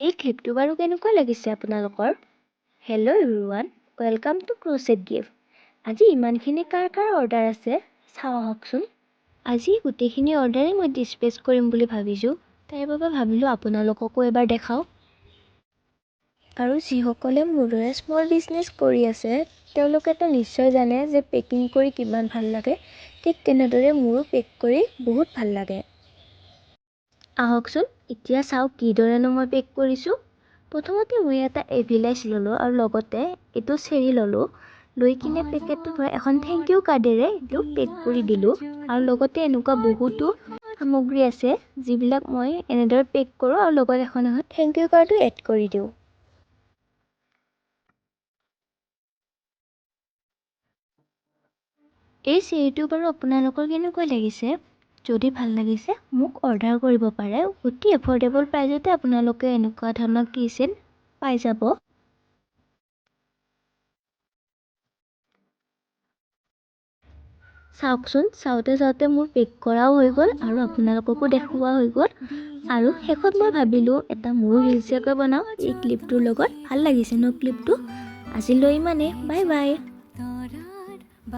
এই ক্লিপটো বাৰু কেনেকুৱা লাগিছে আপোনালোকৰ? Hello' everyone, welcome to crochet gift. আজি ইমানখিনি কাৰ অৰ্ডাৰ আছে চাওঁ আহকচোন। আজি গোটেইখিনি অৰ্ডাৰেই মই ডিছপেচ কৰিম বুলি ভাবিছোঁ। তাৰ বাবে ভাবিলোঁ আপোনালোককো এবাৰ দেখাওঁ। আৰু যিসকলে মোৰ দৰে স্মল বিজনেছ কৰি আছে তেওঁলোকেতো নিশ্চয় জানে যে পেকিং কৰি কিমান ভাল লাগে। ঠিক তেনেদৰে মোৰো পেক কৰি বহুত ভাল লাগে। আহকচোন এতিয়া চাওক কিদৰেনো মই পেক কৰিছোঁ। প্ৰথমতে মই এটা এভিলাইচ ল'লোঁ আৰু লগতে এইটো চেৰি ল'লোঁ। লৈ কিনে পেকেটটোত মই এখন থেংক ইউ কাৰ্ডেৰে এইটো পেক কৰি দিলোঁ। আৰু লগতে এনেকুৱা বহুতো সামগ্ৰী আছে যিবিলাক মই এনেদৰে পেক কৰোঁ আৰু লগত এখন থেংক ইউ কাৰ্ডো এড কৰি দিওঁ। এই চেৰিটো বাৰু আপোনালোকৰ কেনেকুৱা লাগিছে? যদি ভাল লাগিছে মোক অৰ্ডাৰ কৰিব পাৰে। অতি এফৰ্ডেবল প্ৰাইজতে আপোনালোকে এনেকুৱা ধৰণৰ কিচেন পাই যাব। চাওকচোন, চাওঁতে মোৰ পেক কৰাও হৈ গ'ল আৰু আপোনালোককো দেখুওৱা হৈ গ'ল। আৰু শেষত মই ভাবিলোঁ এটা মোৰো ৰিলচকৈ বনাওঁ এই ক্লিপটোৰ লগত। ভাল লাগিছে ন ক্লিপটো? আজিলৈ ইমানেই। Bye bye.